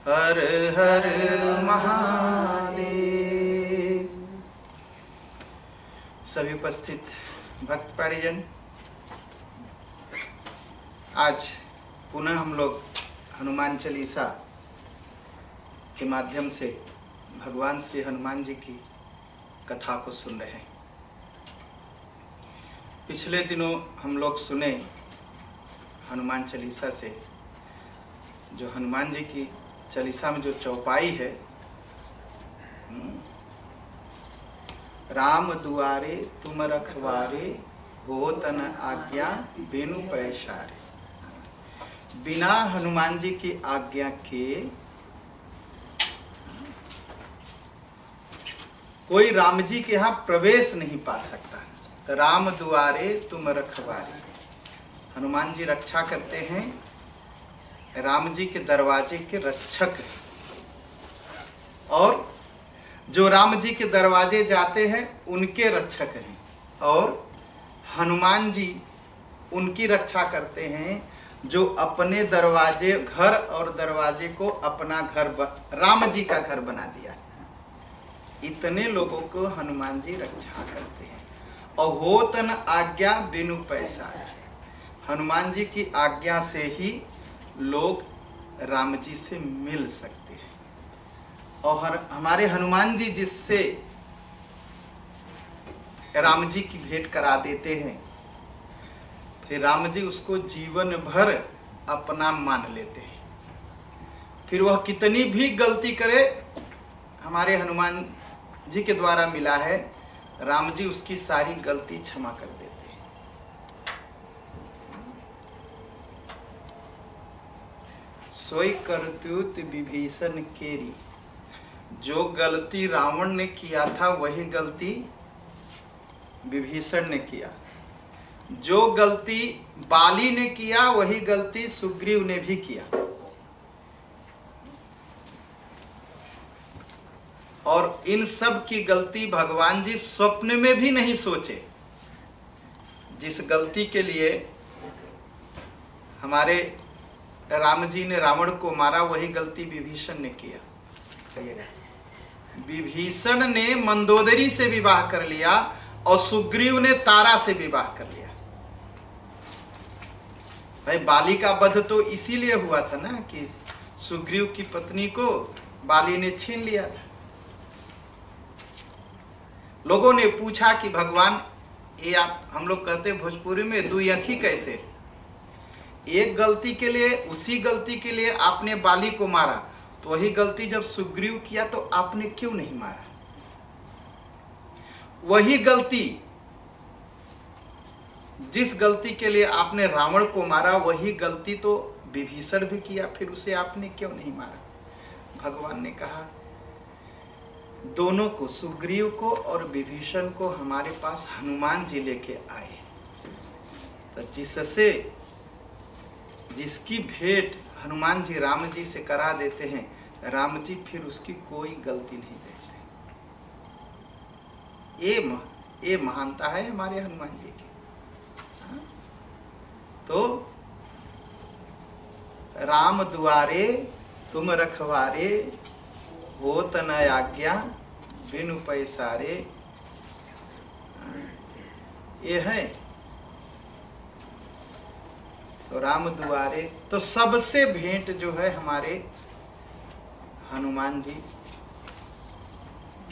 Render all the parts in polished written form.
हर हर महादेव। सभी उपस्थित भक्त परिजन, आज पुनः हम लोग हनुमान चालीसा के माध्यम से भगवान श्री हनुमान जी की कथा को सुन रहे हैं। पिछले दिनों हम लोग सुने हनुमान चालीसा से, जो हनुमान जी की चालीसा में जो चौपाई है, राम दुआरे तुम रखवारे, हो तन आज्ञा बिनु पैसारे। बिना हनुमान जी की आज्ञा के कोई राम जी के यहाँ प्रवेश नहीं पा सकता। तो राम दुआरे तुम रखवारे, हनुमान जी रक्षा करते हैं, राम जी के दरवाजे के रक्षक हैं। और जो राम जी के दरवाजे जाते हैं उनके रक्षक हैं, और हनुमान जी उनकी रक्षा करते हैं जो अपने दरवाजे, घर और दरवाजे को अपना घर, राम जी का घर बना दिया है। इतने लोगों को हनुमान जी रक्षा करते हैं। और हो तन आज्ञा बिनु पैसा, हनुमान जी की आज्ञा से ही लोग राम जी से मिल सकते हैं। और हमारे हनुमान जी जिससे राम जी की भेंट करा देते हैं, फिर राम जी उसको जीवन भर अपना मान लेते हैं। फिर वह कितनी भी गलती करे, हमारे हनुमान जी के द्वारा मिला है, राम जी उसकी सारी गलती क्षमा कर देते हैं। सोई करतूत विभीषण केरी, जो गलती रावण ने किया था वही गलती विभीषण ने किया। जो गलती बाली ने किया वही गलती सुग्रीव ने भी किया। और इन सब की गलती भगवान जी स्वप्न में भी नहीं सोचे। जिस गलती के लिए हमारे राम जी ने रावण को मारा, वही गलती विभीषण ने किया। विभीषण ने मंदोदरी से विवाह कर लिया और सुग्रीव ने तारा से विवाह कर लिया। भाई, बाली का वध तो इसीलिए हुआ था ना कि सुग्रीव की पत्नी को बाली ने छीन लिया था। लोगों ने पूछा कि भगवान, ये आप, हम लोग कहते भोजपुरी में, दुई आंखी कैसे? एक गलती के लिए, उसी गलती के लिए आपने बाली को मारा, तो वही गलती जब सुग्रीव किया तो आपने क्यों नहीं मारा? वही गलती, जिस गलती के लिए आपने रावण को मारा, वही गलती तो विभीषण भी किया, फिर उसे आपने क्यों नहीं मारा? भगवान ने कहा दोनों को, सुग्रीव को और विभीषण को हमारे पास हनुमान जी लेके आए। तो जिससे, जिसकी भेंट हनुमान जी राम जी से करा देते हैं, राम जी फिर उसकी कोई गलती नहीं देखते। ये महानता है हमारे हनुमान जी की। तो राम दुआरे तुम रखवारे, हो तन आज्ञा बिनु पैसारे, ये है। तो राम दुआरे, तो सबसे भेंट जो है हमारे हनुमान जी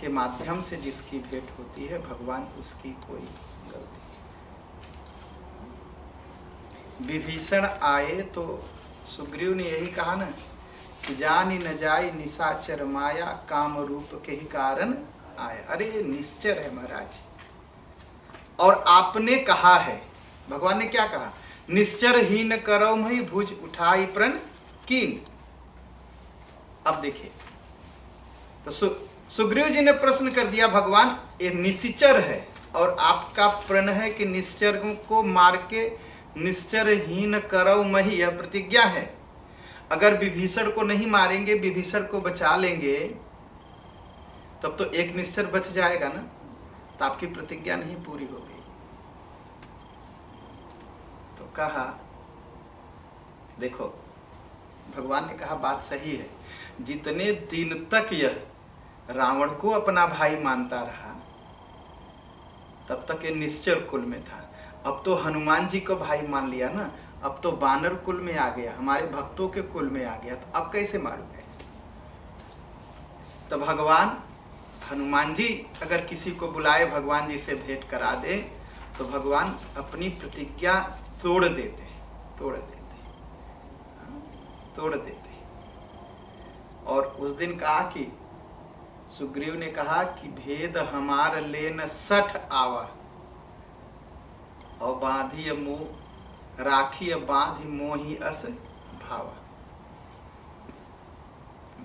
के माध्यम से जिसकी भेंट होती है, भगवान उसकी कोई गलती। विभीषण आए तो सुग्रीव ने यही कहा ना कि जानी न जाए निशाचर माया, काम रूप के ही कारण आया। अरे निश्चर है महाराज। और आपने कहा है, भगवान ने क्या कहा? निश्चर ही न करो मही, भुज उठाई प्रण कीन। अब देखिए, तो सुग्रीव जी ने प्रश्न कर दिया, भगवान ये निश्चर है और आपका प्रण है कि निश्चर को मार के निश्चर ही न करो मही, यह प्रतिज्ञा है। अगर विभीषण को नहीं मारेंगे, विभीषण को बचा लेंगे, तब तो एक निश्चर बच जाएगा ना, तो आपकी प्रतिज्ञा नहीं पूरी हो गई। तो कहा, देखो भगवान ने कहा बात सही है, जितने दिन तक यह रावण को अपना भाई मानता रहा तब तक ये निश्चर कुल में था। अब तो हनुमान जी को भाई मान लिया ना, अब तो वानर कुल में आ गया, हमारे भक्तों के कुल में आ गया, तो अब कैसे मारूंगा इसे? तो भगवान हनुमान जी अगर किसी को बुलाए, भगवान जी से भेंट करा दे, तो भगवान अपनी प्रतिज्ञा तोड़ देते। और उस दिन कहा कि सुग्रीव ने कहा कि भेद हमार लेन 60 आवा और बांधी मोह राखी बांधी मोही अस भावा।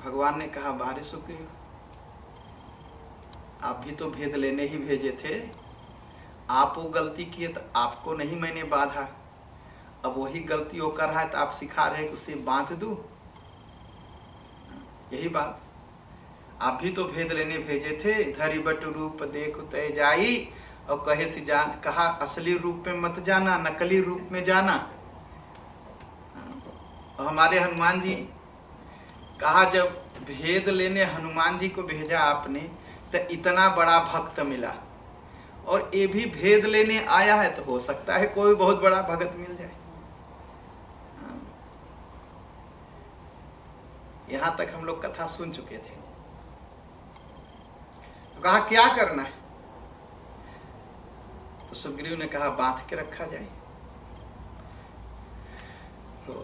भगवान ने कहा बारे सुग्रीव, आप भी तो भेद लेने ही भेजे थे, आप वो गलती किए तो आपको नहीं मैंने बाधा, अब वही गलती वो कर रहा है तो आप सिखा रहे कि उसे बांध दूं। यही बात, आप भी तो भेद लेने भेजे थे। धरि बट रूप देखो तय जाई और कहे सी जान, कहा असली रूप में मत जाना, नकली रूप में जाना। और हमारे हनुमान जी कहा जब भेद लेने हनुमान जी को भेजा आपने तो इतना बड़ा भक्त मिला, और ये भी भेद लेने आया है, तो हो सकता है कोई बहुत बड़ा भगत मिल जाए। यहां तक हम लोग कथा सुन चुके थे। तो कहा क्या करना है? तो सुग्रीव ने कहा बांध के रखा जाए। तो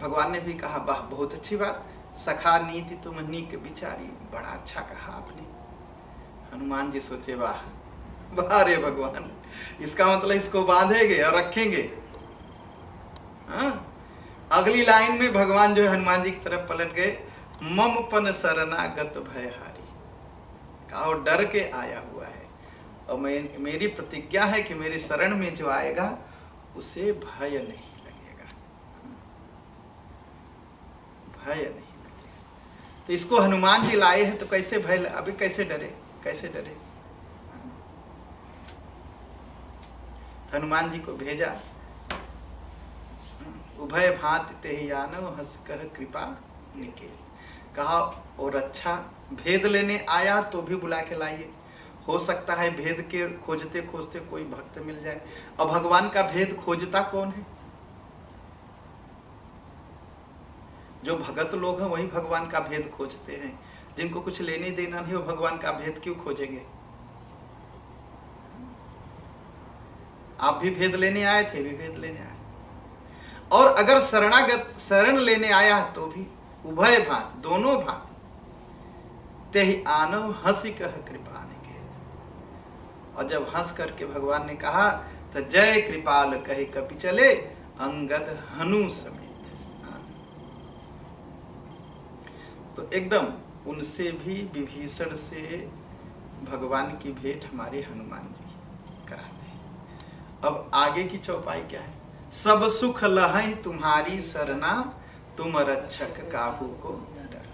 भगवान ने भी कहा वाह बहुत अच्छी बात, सखा नीति तुम नीक विचारी, बड़ा अच्छा कहा आपने। हनुमान जी सोचे वाह वाह रे भगवान, इसका मतलब इसको बांधेंगे और रखेंगे। हाँ? अगली लाइन में भगवान जो है हनुमान जी की तरफ पलट गए, मम पन शरणागत भयहारी, कहा डर के आया हुआ है और मेरी प्रतिज्ञा है कि मेरे शरण में जो आएगा उसे भय नहीं लगेगा, भय नहीं लगेगा। तो इसको हनुमान जी लाए हैं तो कैसे भय, अभी कैसे डरे, कैसे डरे? हनुमान जी को भेजा, उभय भांति तेहि यानव हंस कह कृपा निकेल, कहा और अच्छा भेद लेने आया तो भी बुला के लाइए, हो सकता है भेद के खोजते खोजते कोई भक्त मिल जाए। और भगवान का भेद खोजता कौन है? जो भगत लोग हैं वही भगवान का भेद खोजते हैं, जिनको कुछ लेने देना नहीं वो भगवान का भेद क्यों खोजेंगे? आप भी भेद लेने आए थे, भी भेद लेने आए, और अगर शरणागत शरण लेने आया तो भी उभय भांति, दोनों भांति तेहि आनव हंसी कह कृपा निकेत। और जब हंस करके भगवान ने कहा तो जय कृपाल कहे कपि चले अंगद हनु समेत। तो एकदम उनसे भी विभीषण से भगवान की भेंट हमारे हनुमान जी कराते हैं। अब आगे की चौपाई क्या है? सब सुख लहै तुम्हारी सरना, तुम रक्षक काहू को डर।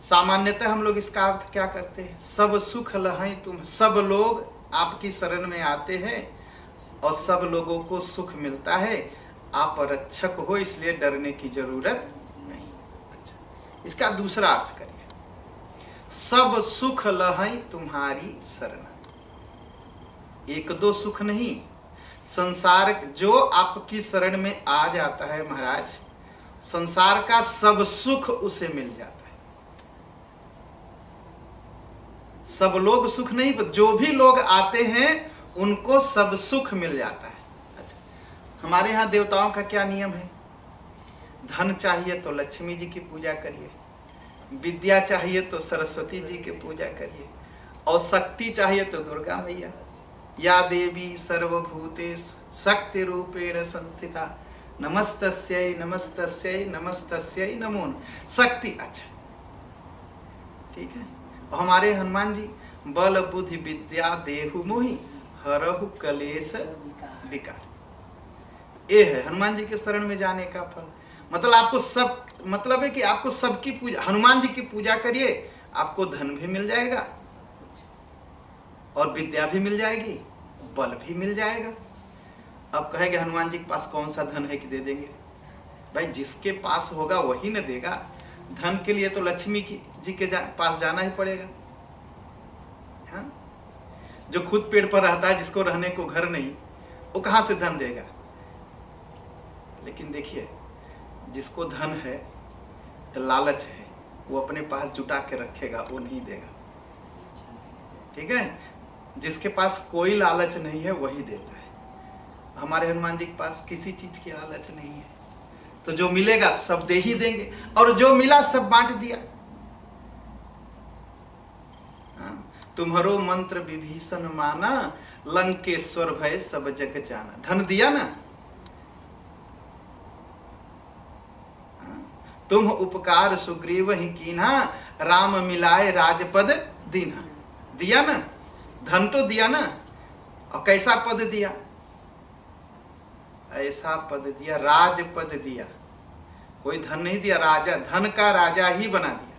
सामान्यतः हम लोग इसका अर्थ क्या करते हैं? सब सुख लहै तुम, सब लोग आपकी शरण में आते हैं और सब लोगों को सुख मिलता है, आप रक्षक हो इसलिए डरने की जरूरत नहीं। अच्छा, इसका दूसरा अर्थ करिए, सब सुख लहै तुम्हारी सरना। एक दो सुख नहीं, संसार जो आपकी शरण में आ जाता है महाराज, संसार का सब सुख उसे मिल जाता है। सब लोग सुख नहीं, जो भी लोग आते हैं उनको सब सुख मिल जाता है। अच्छा, हमारे यहाँ देवताओं का क्या नियम है? धन चाहिए तो लक्ष्मी जी की पूजा करिए, विद्या चाहिए तो सरस्वती जी की पूजा करिए, और शक्ति चाहिए तो दुर्गा मैया। या देवी सर्वभूतेषु शक्ति रूपेण संस्थिता, नमस्तस्यै नमस्तस्यै नमस्तस्यै नमो नमः। शक्ति, अच्छा ठीक है। और हमारे हनुमान जी बल बुद्धि विद्या देहु मोहि हरहु कलेश विकार, ये है हनुमान जी के शरण में जाने का फल। मतलब आपको सब, मतलब है कि आपको सबकी पूजा, हनुमान जी की पूजा करिए, आपको धन भी मिल जाएगा और विद्या भी मिल जाएगी, बल भी मिल जाएगा। अब कहेंगे हनुमान जी के पास कौन सा धन है कि दे देंगे? भाई जिसके पास होगा वही न देगा। धन के लिए तो लक्ष्मी जी के पास जाना ही पड़ेगा। हाँ? जो खुद पेड़ पर रहता है, जिसको रहने को घर नहीं, वो कहां से धन देगा? लेकिन देखिए, जिसको धन है तो लालच है, वो अपने पास जुटा के रखेगा, वो नहीं देगा। ठीक है? जिसके पास कोई लालच नहीं है वही देता है। हमारे हनुमान जी के पास किसी चीज की लालच नहीं है, तो जो मिलेगा सब दे ही देंगे, और जो मिला सब बांट दिया। तुम्हारो मंत्र विभीषण माना, लंकेश्वर भय सब जग जाना। धन दिया ना, तुम उपकार सुग्रीव ही कीन्हा, राम मिलाए राजपद दीन्हा। दिया ना, धन तो दिया ना, और कैसा पद दिया? ऐसा पद दिया, राजपद दिया। कोई धन नहीं दिया, राजा, धन का राजा ही बना दिया।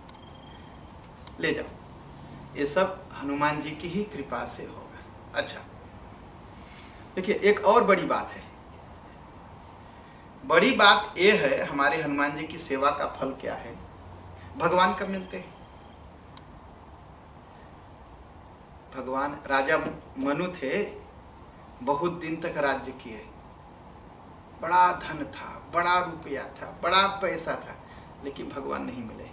ले जाओ। ये सब हनुमान जी की ही कृपा से होगा। अच्छा, देखिए एक और बड़ी बात है। बड़ी बात यह है, हमारे हनुमान जी की सेवा का फल क्या है? भगवान कब मिलते हैं? भगवान, राजा मनु थे, बहुत दिन तक राज्य किए, बड़ा धन था, बड़ा रुपया था, बड़ा पैसा था, लेकिन भगवान नहीं मिले।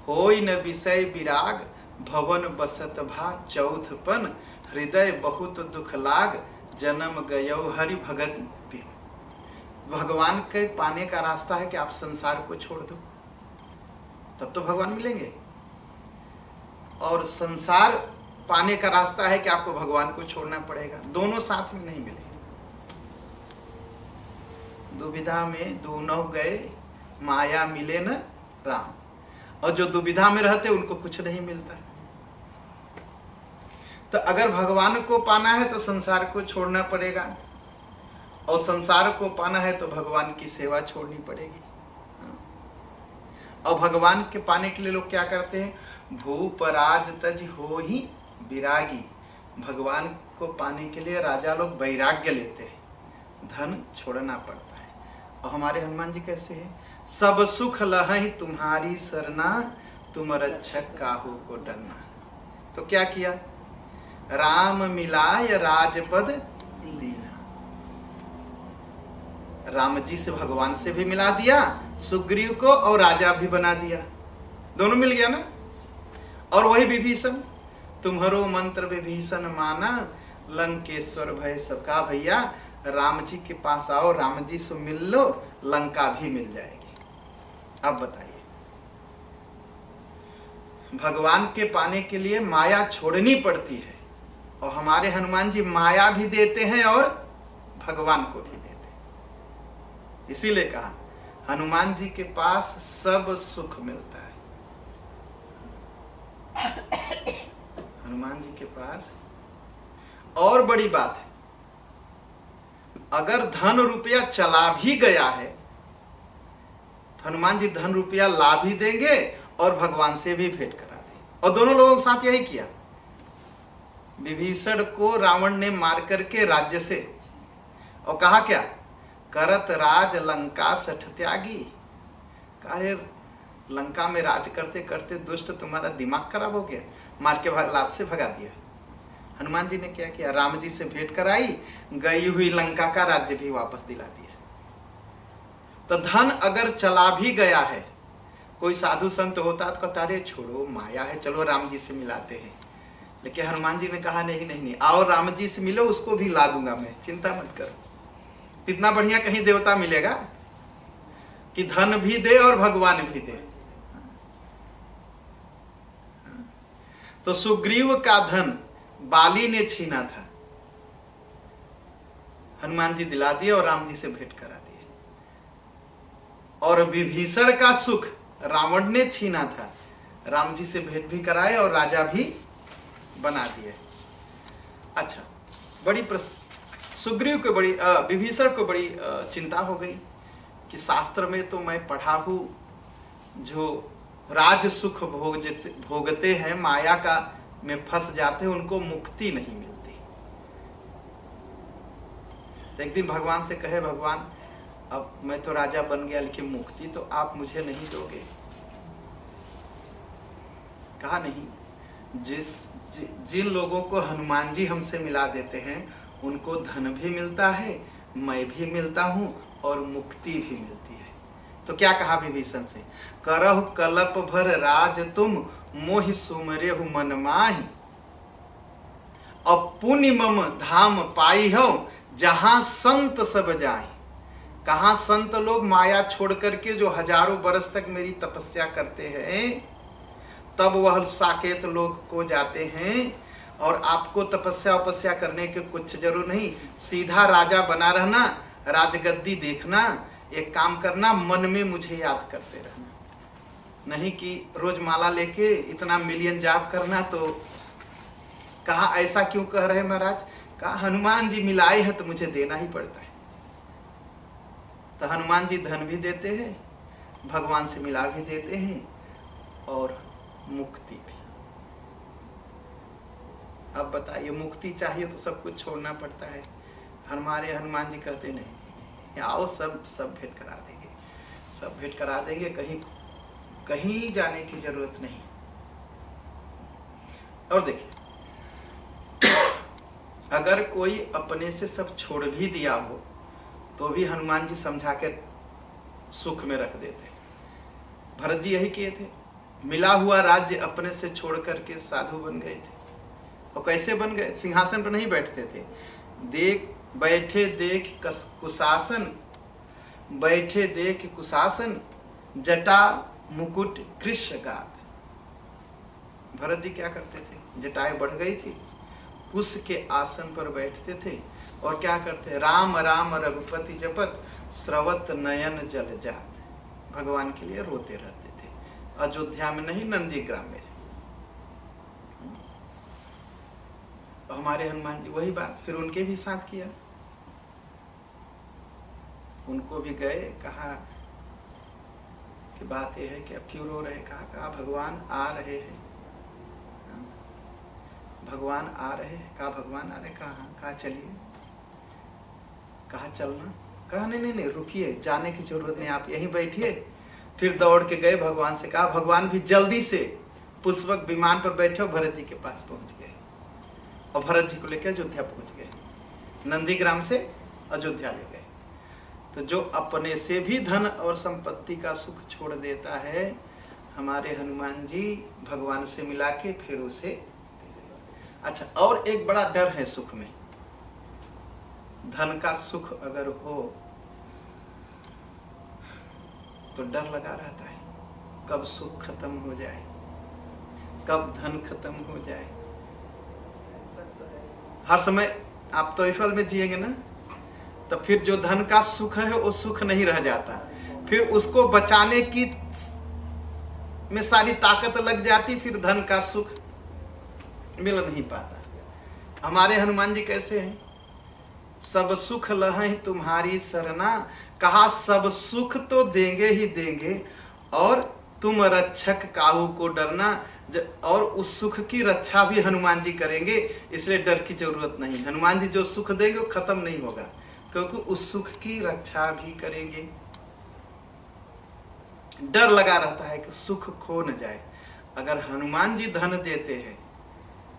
होई न विषय विराग, भवन बसत भा चौथपन, हृदय बहुत दुख लाग, जन्म गयो हरि भगत बिन। भगवान के पाने का रास्ता है कि आप संसार को छोड़ दो, तब तो भगवान मिलेंगे। और संसार पाने का रास्ता है कि आपको भगवान को छोड़ना पड़ेगा। दोनों साथ में नहीं मिले। दुविधा में दोनों गए, माया मिले न राम। और जो दुविधा में रहते उनको कुछ नहीं मिलता। तो अगर भगवान को पाना है तो संसार को छोड़ना पड़ेगा, और संसार को पाना है तो भगवान की सेवा छोड़नी पड़ेगी। और भगवान के पाने के लिए लोग क्या करते हैं? भूपराज तज हो ही विरागी। भगवान को पाने के लिए राजा लोग वैराग्य लेते हैं, धन छोड़ना पड़ता है। और हमारे हनुमान जी कैसे हैं? सब सुख लहै तुम्हारी सरना, तुम रक्षक काहू को डरना। तो क्या किया? राम मिलाय राजपद दीना। राम जी से भगवान से भी मिला दिया, सुग्रीव को, और राजा भी बना दिया। दोनों मिल गया ना। और वही विभीषण, तुम्हारो मंत्र विभीषण माना, लंकेश्वर भय सब। का भैया राम जी के पास आओ, राम जी से मिल लो, लंका भी मिल जाएगी। अब बताइए, भगवान के पाने के लिए माया छोड़नी पड़ती है, और हमारे हनुमान जी माया भी देते हैं और भगवान को भी देते हैं। इसीलिए कहा हनुमान जी के पास सब सुख मिलता है। हनुमान जी के पास और बड़ी बात है, अगर धन रुपया चला भी गया है तो हनुमान जी धन रुपया ला भी देंगे और भगवान से भी भेंट करा देंगे। और दोनों लोगों के साथ यही किया। विभीषण को रावण ने मार करके राज्य से, और कहा क्या? करत राज लंका सठ त्यागी। अरे लंका में राज करते करते दुष्ट तुम्हारा दिमाग खराब हो गया, मार के लात से भगा दिया। हनुमान जी ने क्या किया? राम जी से भेंट कराई, गई हुई लंका का राज्य भी वापस दिला दिया। तो धन अगर चला भी गया है, कोई साधु संत होता तो कहता अरे छोड़ो माया है, चलो राम जी से मिलाते हैं। लेकिन हनुमान जी ने कहा नहीं नहीं नहीं, आओ राम जी से मिलो, उसको भी ला दूंगा मैं, चिंता मत करो। इतना बढ़िया कहीं देवता मिलेगा कि धन भी दे और भगवान भी दे। तो सुग्रीव का धन बाली ने छीना था, हनुमान जी दिला दिए और राम जी से भेंट करा दिए। और विभीषण का सुख रावण ने छीना था, राम जी से भेंट भी कराए और राजा भी बना दिए। अच्छा, बड़ी सुग्रीव को बड़ी विभीषण को बड़ी चिंता हो गई कि शास्त्र में तो मैं पढ़ा हूं, जो राज सुख भोगते हैं, माया का में फंस जाते हैं, उनको मुक्ति नहीं मिलती। तो एक दिन भगवान से कहे, भगवान अब मैं तो राजा बन गया, लेकिन मुक्ति तो आप मुझे नहीं दोगे। कहा नहीं, जिन लोगों को हनुमान जी हमसे मिला देते हैं उनको धन भी मिलता है, मैं भी मिलता हूँ और मुक्ति भी मिलती है। तो क्या कहा विभीषण से, करहु कलप भर राज तुम मोहि सुमरेहु मन माहि, अब पुण्य मम धाम पाई हो जहां संत सब जाए। कहा संत लोग माया छोड़ करके जो हजारों बरस तक मेरी तपस्या करते हैं, तब वह साकेत लोग को जाते हैं। और आपको तपस्या करने की कुछ जरूर नहीं, सीधा राजा बना रहना, राजगद्दी देखना, एक काम करना, मन में मुझे याद करते रहना, नहीं कि रोज माला लेके इतना मिलियन जाप करना। तो कहा ऐसा क्यों कह रहे महाराज, कहा हनुमान जी मिलाए हैं तो मुझे देना ही पड़ता है। तो हनुमान जी धन भी देते हैं, भगवान से मिला भी देते हैं और मुक्ति भी। अब बताइए, मुक्ति चाहिए तो सब कुछ छोड़ना पड़ता है। हमारे हनुमान जी कहते नहीं, आओ सब भेंट करा देंगे, सब भेंट करा देंगे, कहीं जाने की जरूरत नहीं। और देखिए, अगर कोई अपने से सब छोड़ भी दिया हो तो भी हनुमान जी समझा के सुख में रख देते। भरत जी यही किए थे, मिला हुआ राज्य अपने से छोड़ करके साधु बन गए थे। और कैसे बन गए, सिंहासन पर नहीं बैठते थे, बैठे देख कुशासन, बैठे देख कुशासन, जटा मुकुट कृष्ण गात। भरत जी क्या करते थे, जटाएं बढ़ गई थी, कुश के आसन पर बैठते थे और क्या करते, राम राम रघुपति जपत, स्रवत नयन जल जात। भगवान के लिए रोते रहते थे। अयोध्या में नहीं, नंदीग्राम में। हमारे हनुमान जी वही बात फिर उनके भी साथ किया। उनको भी गए, कहा कि बात यह है कि अब क्यों रो रहे, कहा भगवान आ रहे हैं, भगवान आ रहे हैं। कहा भगवान आ रहे, कहा चलिए, कहा चलना, कहा नहीं रुकिए, जाने की जरूरत नहीं, आप यहीं बैठिए। फिर दौड़ के गए भगवान से, कहा भगवान भी जल्दी से पुष्पक विमान पर बैठे और भरत जी के पास पहुंच गए और भरत जी को लेकर अयोध्या पहुंच गए, नंदीग्राम से अयोध्या ले गए। तो जो अपने से भी धन और संपत्ति का सुख छोड़ देता है, हमारे हनुमान जी भगवान से मिला के फिर उसे। अच्छा, और एक बड़ा डर है सुख में। धन का सुख अगर हो तो डर लगा रहता है, कब सुख खत्म हो जाए, कब धन खत्म हो जाए। हर समय आप तोइफल में जिएंगे ना, तो फिर जो धन का सुख है वो सुख नहीं रह जाता, फिर उसको बचाने की में सारी ताकत लग जाती, फिर धन का सुख मिल नहीं पाता। हमारे हनुमान जी कैसे हैं, सब सुख लहै तुम्हारी सरना, कहा सब सुख तो देंगे ही देंगे और तुम रक्षक काहू को डरना। और उस सुख की रक्षा भी हनुमान जी करेंगे, इसलिए डर की जरूरत नहीं। हनुमान जी जो सुख देंगे वो खत्म नहीं होगा, क्योंकि उस सुख की रक्षा भी करेंगे। डर लगा रहता है कि सुख खो न जाए। अगर हनुमान जी धन देते हैं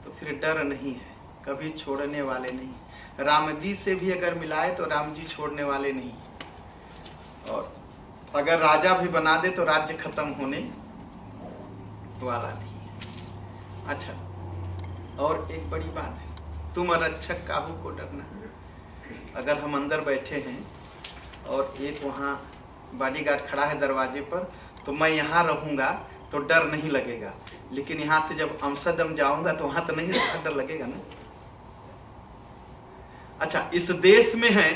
तो फिर डर नहीं है, कभी छोड़ने वाले नहीं। राम जी से भी अगर मिलाए तो राम जी छोड़ने वाले नहीं, और अगर राजा भी बना दे तो राज्य खत्म होने वाला नहीं है। अच्छा, और एक बड़ी बात है, तुम रक्षक काहू को डरना। अगर हम अंदर बैठे हैं और एक वहाँ बॉडीगार्ड खड़ा है दरवाजे पर, तो मैं यहाँ रहूंगा तो डर नहीं लगेगा, लेकिन यहाँ से जब अमसदम जाऊंगा तो वहां तो नहीं डर लगेगा ना। अच्छा, इस देश में है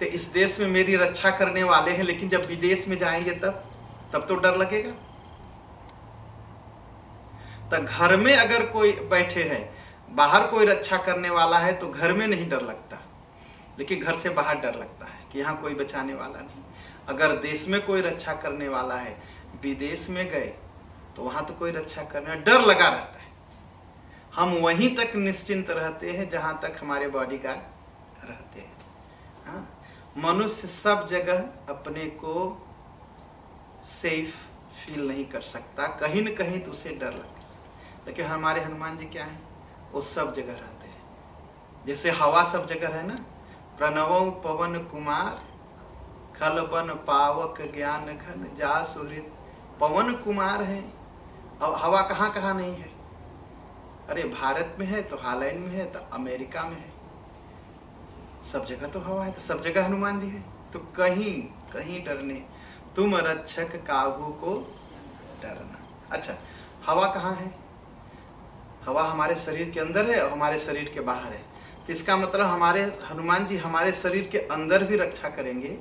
तो इस देश में मेरी रक्षा करने वाले हैं, लेकिन जब विदेश में जाएंगे तब तो डर लगेगा। तो घर में अगर कोई बैठे है, बाहर कोई रक्षा करने वाला है तो घर में नहीं डर लगता, लेकिन घर से बाहर डर लगता है कि यहाँ कोई बचाने वाला नहीं। अगर देश में कोई रक्षा करने वाला है, विदेश में गए तो वहां तो कोई रक्षा करने, डर लगा रहता है। हम वहीं तक निश्चिंत रहते हैं जहां तक हमारे बॉडीगार्ड रहते हैं। हाँ, मनुष्य सब जगह अपने को सेफ फील नहीं कर सकता, कहीं न कहीं तो उसे डर लगता है। लेकिन हमारे हनुमान जी क्या है, वो सब जगह रहते हैं। जैसे हवा सब जगह है ना, प्रणवों पवन कुमार खल बन पावक ज्ञान घन जा सुहृद। पवन कुमार है, अब हवा कहाँ कहाँ नहीं है। अरे भारत में है तो हॉलैंड में है तो अमेरिका में है, सब जगह तो हवा है, तो सब जगह हनुमान जी है। तो कहीं कहीं डरने तुम रक्षक काहू को डरना। अच्छा, हवा कहाँ है? हवा हमारे शरीर के अंदर है और हमारे शरीर के बाहर है। तो इसका मतलब हमारे हनुमान जी हमारे शरीर के अंदर भी रक्षा करेंगे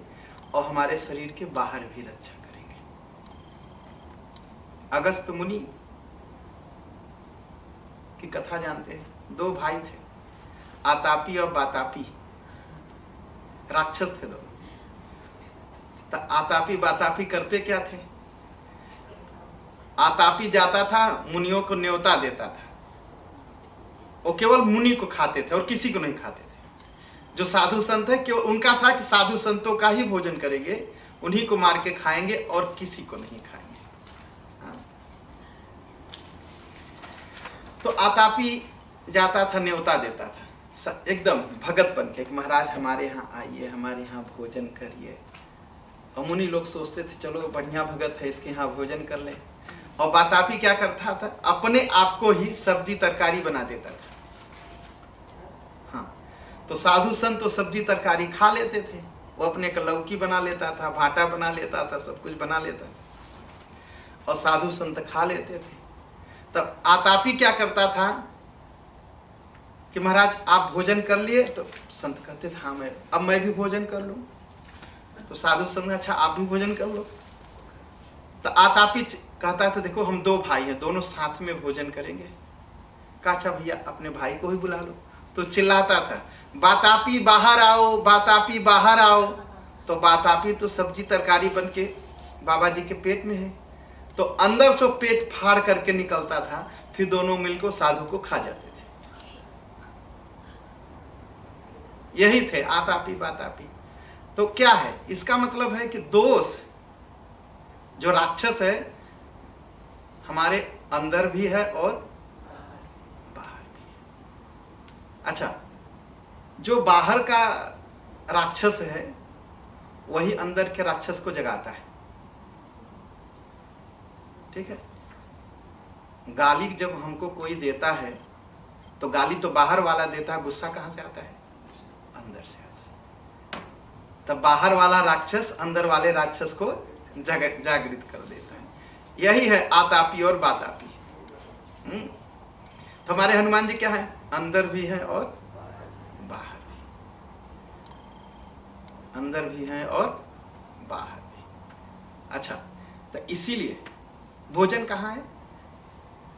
और हमारे शरीर के बाहर भी रक्षा करेंगे। अगस्त मुनि की कथा जानते हैं, दो भाई थे, आतापी और बातापी, राक्षस थे दोनों। तो आतापी बातापी करते क्या थे? आतापी जाता था, मुनियों को न्योता देता था, वो केवल मुनि को खाते थे और किसी को नहीं खाते थे। जो साधु संत है केवल उनका था कि साधु संतों का ही भोजन करेंगे, उन्हीं को मार के खाएंगे और किसी को नहीं खाएंगे। हाँ। तो आतापी जाता था, न्योता देता था एकदम भगत बन के, महाराज हमारे यहाँ आइए, हमारे यहाँ भोजन करिए। और मुनि लोग सोचते थे चलो बढ़िया भगत है, इसके यहाँ भोजन कर ले। और बातापी क्या करता था, अपने आप को ही सब्जी तरकारी बना देता था। हाँ, तो साधु संत तो सब्जी तरकारी खा लेते थे, वो अपने को लौकी बना लेता था, भाटा बना लेता था, सब कुछ बना लेता था, और साधु संत खा लेते थे। तब आतापी क्या करता था कि महाराज आप भोजन कर लिए? तो संत कहते थे हाँ मैं भी भोजन कर लूं। तो साधु संत अच्छा आप भी भोजन कर लो। तो आतापी कहता था देखो हम दो भाई हैं, दोनों साथ में भोजन करेंगे। कहा अच्छा भैया अपने भाई को ही बुला लो। तो चिल्लाता था बातापी बाहर आओ, बातापी बाहर आओ। तो बातापी तो सब्जी तरकारी बन के बाबा जी के पेट में है, तो अंदर से पेट फाड़ करके निकलता था, फिर दोनों मिलकर साधु को खा जाते थे। यही थे आतापी बातापी। तो क्या है इसका मतलब है कि दोष जो राक्षस है हमारे अंदर भी है और बाहर भी है। अच्छा, जो बाहर का राक्षस है वही अंदर के राक्षस को जगाता है। ठीक है, गाली जब हमको कोई देता है तो गाली तो बाहर वाला देता है, गुस्सा कहां से आता है? अंदर से। तब बाहर वाला राक्षस अंदर वाले राक्षस को जागृत कर देता है। यही है आतापी और बातापी। तो हमारे हनुमान जी क्या है? अंदर भी है और बाहर भी, अंदर भी है और बाहर भी। अच्छा, तो इसीलिए भोजन कहाँ है?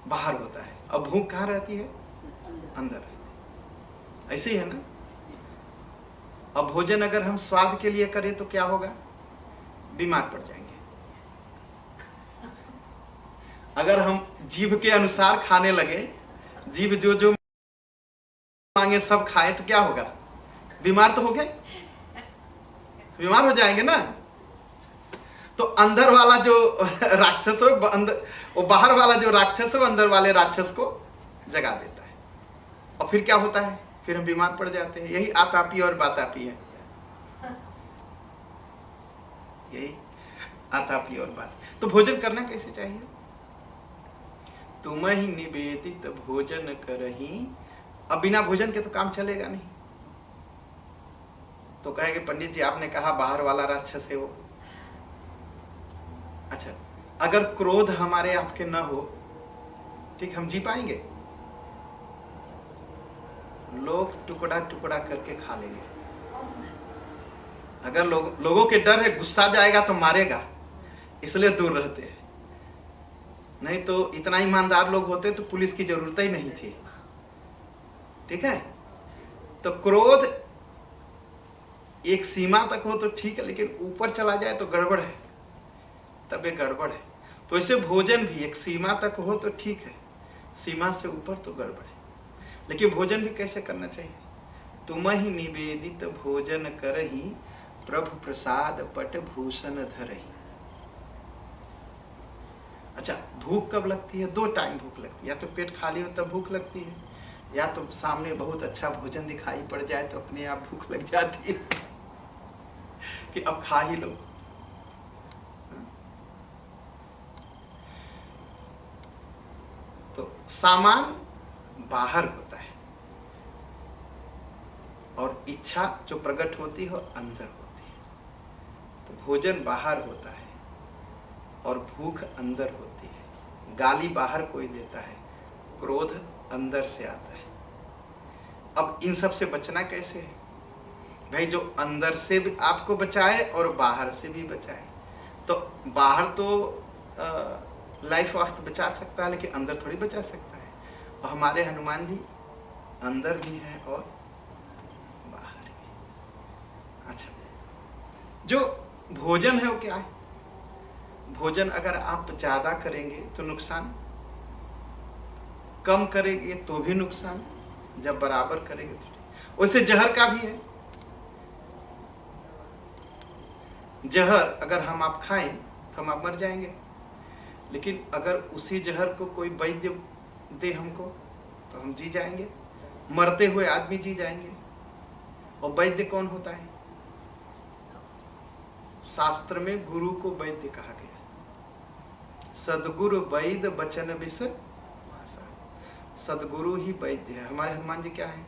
बाहर होता है, और भूख कहाँ रहती है? अंदर। ऐसे ही है ना। अब भोजन अगर हम स्वाद के लिए करें तो क्या होगा? बीमार पड़ जाएंगे। अगर हम जीभ के अनुसार खाने लगे, जीभ जो जो मांगे सब खाए तो क्या होगा? बीमार तो हो गए, बीमार हो जाएंगे ना। तो अंदर वाला जो राक्षस हो वो बाहर वाला जो राक्षस है वो अंदर वाले राक्षस को जगा देता है, और फिर क्या होता है? फिर हम बीमार पड़ जाते हैं। यही आतापी और बातापी है, यही आतापी और बात। तो भोजन करना कैसे चाहिए? तुम ही निवेदित भोजन करही। अब बिना भोजन के तो काम चलेगा नहीं। तो कहेंगे पंडित जी आपने कहा बाहर वाला राक्षस है वो। अच्छा, अगर क्रोध हमारे आपके न हो, ठीक, हम जी पाएंगे? लोग टुकड़ा टुकड़ा करके खा लेंगे। अगर लोगों के डर है गुस्सा जाएगा तो मारेगा, इसलिए दूर रहते हैं। नहीं तो इतना ईमानदार लोग होते तो पुलिस की जरूरत ही नहीं थी। ठीक है, तो क्रोध एक सीमा तक हो तो ठीक है, लेकिन ऊपर चला जाए तो गड़बड़ है, तब ये गड़बड़ है। तो ऐसे भोजन भी एक सीमा तक हो तो ठीक है, सीमा से ऊपर तो गड़बड़ है। लेकिन भोजन भी कैसे करना चाहिए? तुम ही निवेदित भोजन करही, प्रभु प्रसाद पट भूषण धरही। अच्छा, भूख कब लगती है? 2 टाइम भूख लगती है, या तो पेट खाली हो तब भूख लगती है, या तो सामने बहुत अच्छा भोजन दिखाई पड़ जाए तो अपने आप भूख लग जाती है कि अब खा ही लो। तो सामान बाहर होता है और इच्छा जो प्रकट होती है अंदर होती है। तो भोजन बाहर होता है और भूख अंदर होती है। गाली बाहर कोई देता है, क्रोध अंदर से आता है। अब इन सब से बचना कैसे है भाई? जो अंदर से भी आपको बचाए और बाहर से भी बचाए। तो बाहर तो लाइफ वक्त बचा सकता है, लेकिन अंदर थोड़ी बचा सकता है। और हमारे हनुमान जी अंदर भी हैं और बाहर भी। अच्छा, जो भोजन है वो क्या है? भोजन अगर आप ज्यादा करेंगे तो नुकसान, कम करेंगे तो भी नुकसान, जब बराबर करेंगे तो ठीक। वैसे जहर का भी है। जहर अगर हम आप खाएं तो हम आप मर जाएंगे, लेकिन अगर उसी जहर को कोई वैद्य दे हमको तो हम जी जाएंगे, मरते हुए आदमी जी जाएंगे। और वैद्य कौन होता है? शास्त्र में गुरु को वैद्य कहा गया। सदगुरु वैद्य वचन विष भाषा। सदगुरु ही वैद्य है। हमारे हनुमान जी क्या है?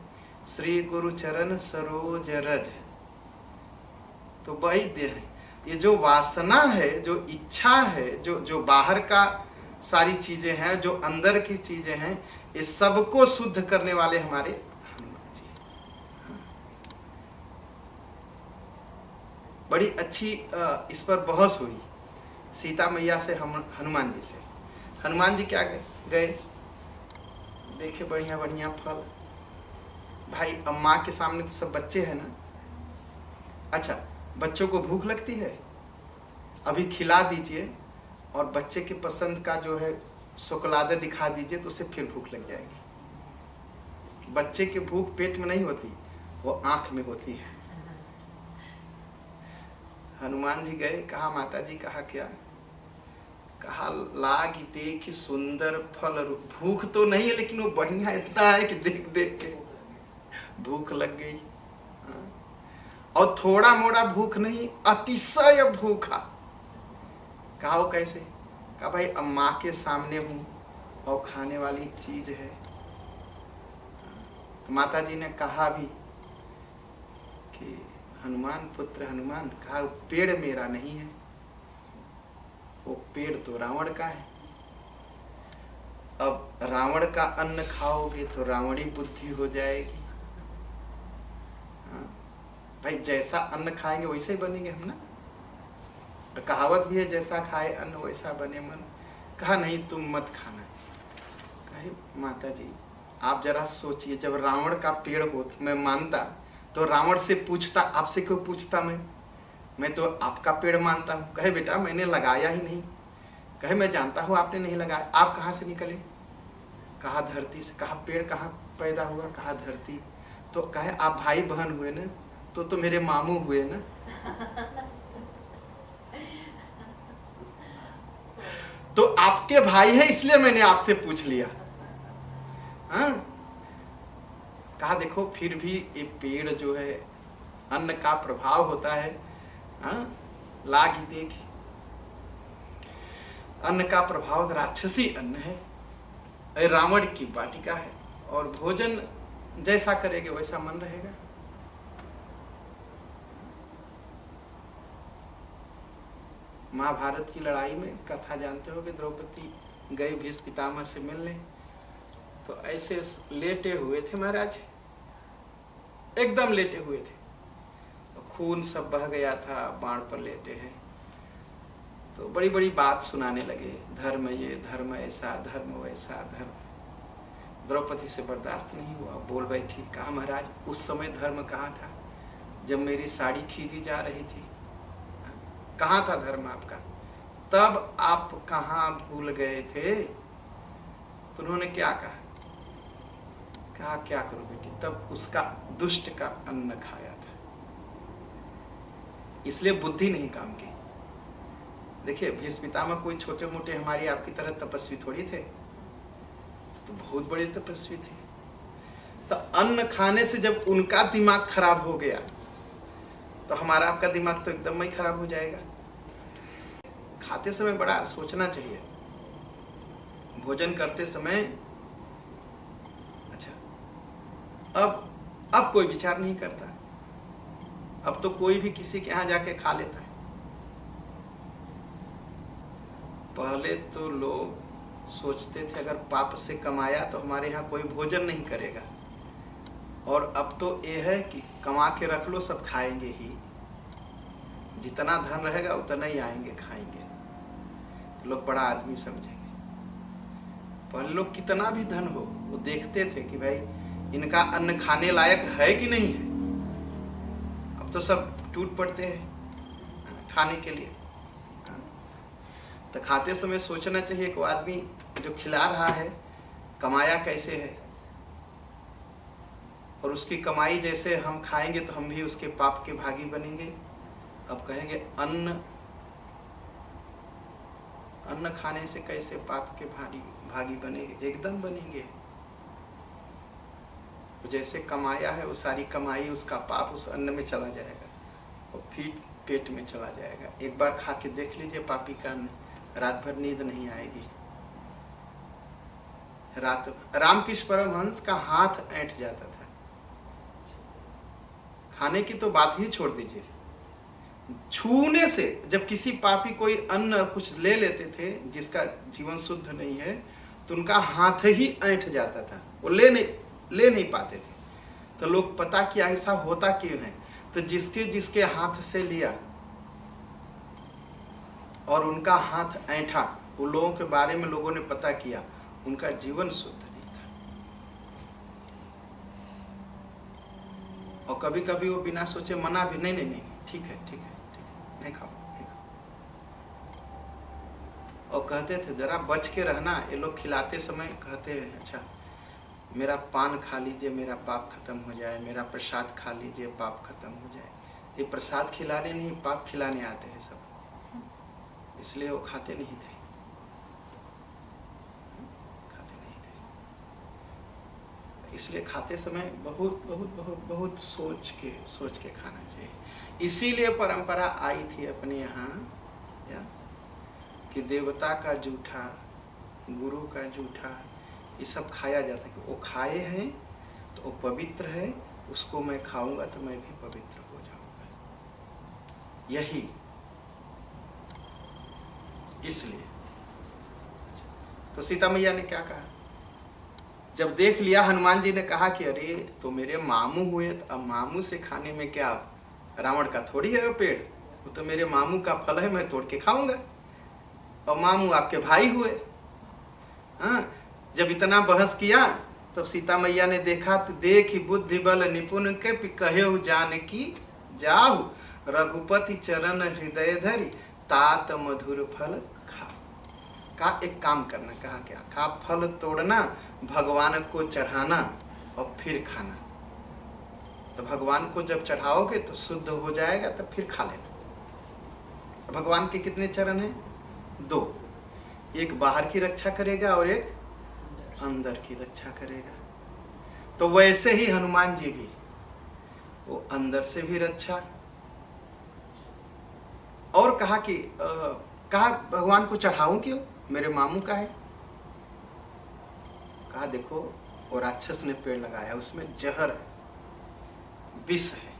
श्री गुरु चरण सरोज रज। तो वैद्य है। ये जो वासना है, जो इच्छा है, जो बाहर का सारी चीजें हैं, जो अंदर की चीजें हैं, ये सबको शुद्ध करने वाले हमारे हनुमान जी। बड़ी अच्छी इस पर बहस हुई सीता मैया से हनुमान जी से। हनुमान जी क्या गए, देखे बढ़िया बढ़िया फल। भाई अब माँ के सामने तो सब बच्चे हैं ना। अच्छा, बच्चों को भूख लगती है, अभी खिला दीजिए और बच्चे की पसंद का जो है शुक्लादे दिखा दीजिए तो उसे फिर भूख लग जाएगी। बच्चे की भूख पेट में नहीं होती, वो आंख में होती है। हनुमान जी गए, कहा माता जी, कहा क्या? कहा लागी देख सुंदर फल। भूख तो नहीं है लेकिन वो बढ़िया इतना है कि देख देख के भूख लग गई। और थोड़ा मोड़ा भूख नहीं, अतिशय भूखा। कहा वो कैसे? कहा भाई अब माँ के सामने हूं और खाने वाली चीज है। तो माता जी ने कहा भी कि हनुमान पुत्र हनुमान, कहा पेड़ मेरा नहीं है, वो पेड़ तो रावण का है। अब रावण का अन्न खाओगे तो रावणी बुद्धि हो जाएगी। भाई जैसा अन्न खाएंगे वैसे ही बनेंगे हम ना। कहावत भी है, जैसा खाए अन्न वैसा बने मन। कहा नहीं तुम मत खाना। कहे माता जी आप जरा सोचिए, जब रावण का पेड़ होता मैं मानता तो रावण से पूछता, आपसे क्यों पूछता? मैं तो आपका पेड़ मानता हूँ। कहे बेटा मैंने लगाया ही नहीं। कहे मैं जानता हूँ आपने नहीं लगाया, आप कहाँ से निकले? कहा धरती से। कहा पेड़ कहाँ पैदा हुआ? कहा धरती। तो कहे आप भाई बहन हुए ना, तो मेरे मामू हुए ना। तो आपके भाई है इसलिए मैंने आपसे पूछ लिया। हाँ? कहा देखो फिर भी ये पेड़ जो है अन्न का प्रभाव होता है। हाँ? लागी देख, अन्न का प्रभाव राक्षसी अन्न है, रावण की वाटिका है। और भोजन जैसा करेंगे वैसा मन रहेगा। महाभारत की लड़ाई में कथा जानते हो कि द्रौपदी गई भीष्म पितामह से मिलने, तो ऐसे लेटे हुए थे महाराज, एकदम लेटे हुए थे। तो खून सब बह गया था, बाण पर लेते हैं। तो बड़ी बड़ी बात सुनाने लगे, धर्म ये, धर्म ऐसा, धर्म वैसा, धर्म। द्रौपदी से बर्दाश्त नहीं हुआ, बोल बैठी। कहा महाराज उस समय धर्म कहाँ था जब मेरी साड़ी खींची जा रही थी? कहाँ था धर्म आपका? तब आप कहाँ भूल गए थे? तो उन्होंने क्या कहा? कहा क्या करो बेटी, तब उसका दुष्ट का अन्न खाया था, इसलिए बुद्धि नहीं काम की। देखिए भीष्म पितामह कोई छोटे मोटे हमारी आपकी तरह तपस्वी थोड़ी थे, तो बहुत बड़े तपस्वी थे। तो अन्न खाने से जब उनका दिमाग खराब हो गया तो हमारा आपका दिमाग तो एकदम ही खराब हो जाएगा। खाते समय बड़ा सोचना चाहिए, भोजन करते समय। अच्छा, अब कोई विचार नहीं करता, अब तो कोई भी किसी के यहाँ जाके खा लेता है। पहले तो लोग सोचते थे अगर पाप से कमाया तो हमारे यहाँ कोई भोजन नहीं करेगा, और अब तो ये है कि कमा के रख लो, सब खाएंगे ही, जितना धन रहेगा उतना ही आएंगे खाएंगे, तो लोग बड़ा आदमी समझेंगे। पहले लोग कितना भी धन हो वो देखते थे कि भाई इनका अन्न खाने लायक है कि नहीं है। अब तो सब टूट पड़ते हैं खाने के लिए। तो खाते समय सोचना चाहिए कि वो आदमी जो खिला रहा है कमाया कैसे है, और उसकी कमाई जैसे हम खाएंगे तो हम भी उसके पाप के भागी बनेंगे। अब कहेंगे अन्न खाने से कैसे पाप के भागी बनेंगे, एकदम बनेंगे। तो जैसे कमाया है वो सारी कमाई, उसका पाप उस अन्न में चला जाएगा और फिर पेट में चला जाएगा। एक बार खा के देख लीजिए पापी का अन्न, रात भर नींद नहीं आएगी। रामकृष्ण परमहंस का हाथ ऐंठ जाता था, खाने की तो बात ही छोड़ दीजिए, छूने से जब किसी पापी कोई अन्न कुछ ले लेते थे जिसका जीवन शुद्ध नहीं है तो उनका हाथ ही ऐंठ जाता था, वो ले नहीं पाते थे। तो लोग पता किया ऐसा होता क्यों है, तो जिसके हाथ से लिया और उनका हाथ ऐंठा, उन लोगों के बारे में लोगों ने पता किया उनका जीवन शुद्ध नहीं था। और कभी कभी वो बिना सोचे मना भी, नहीं ठीक है नहीं खाओ। और कहते थे जरा बच के रहना। ये लोग खिलाते समय कहते हैं अच्छा मेरा पान खा लीजिए मेरा पाप खत्म हो जाए, मेरा प्रसाद खा लीजिए पाप खत्म हो जाए। ये प्रसाद खिलाने नहीं पाप खिलाने आते हैं सब, इसलिए वो खाते नहीं थे। इसलिए खाते समय बहुत बहुत बहुत बहुत सोच के खाना चाहिए। इसीलिए परंपरा आई थी अपने यहाँ कि देवता का जूठा, गुरु का जूठा, ये सब खाया जाता है कि वो खाए हैं तो वो पवित्र है, उसको मैं खाऊंगा तो मैं भी पवित्र हो जाऊंगा। यही इसलिए तो सीता मैया ने क्या कहा, जब देख लिया हनुमान जी ने कहा कि अरे तो मेरे मामू हुए, तो अब मामू से खाने में क्या, रावण का थोड़ी है वो पेड़, वो तो मेरे मामू का फल है, मैं तोड़ के खाऊंगा। और मामू आपके भाई हुए। हाँ, जब इतना बहस किया तब सीता मैया ने देखा तो देखी बुद्धि बल निपुण के कहे जानकी जाहु, रघुपति चरण हृदय धरि तात मधुर फल खा। कहा एक काम करना, कहा क्या, कहा फल तोड़ना, भगवान को चढ़ाना और फिर खाना। तो भगवान को जब चढ़ाओगे तो शुद्ध हो जाएगा, तब फिर खा लेना। भगवान के कितने चरण हैं? 2, एक बाहर की रक्षा करेगा और एक अंदर की रक्षा करेगा। तो वैसे ही हनुमान जी भी, वो अंदर से भी रक्षा, और कहा कि कहा भगवान को चढ़ाऊं क्यों, मेरे मामू का है। कहा देखो वो राक्षस ने पेड़ लगाया, उसमें जहर है, विष है।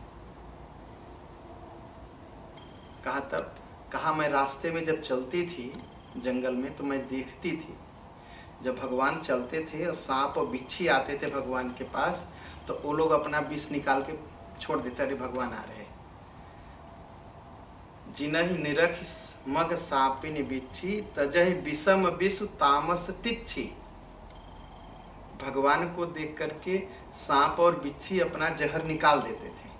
कहा तब, कहा मैं रास्ते में जब चलती थी जंगल में तो मैं देखती थी जब भगवान चलते थे और सांप और बिच्छी आते थे भगवान के पास, तो वो लोग अपना विष निकाल के छोड़ देते, अरे भगवान आ रहे। जिनहि निरख मग सापिन बिच्छी, तजहि विषम विषु तामस तिच्छी। भगवान को देख करके सांप और बिच्छी अपना जहर निकाल देते थे।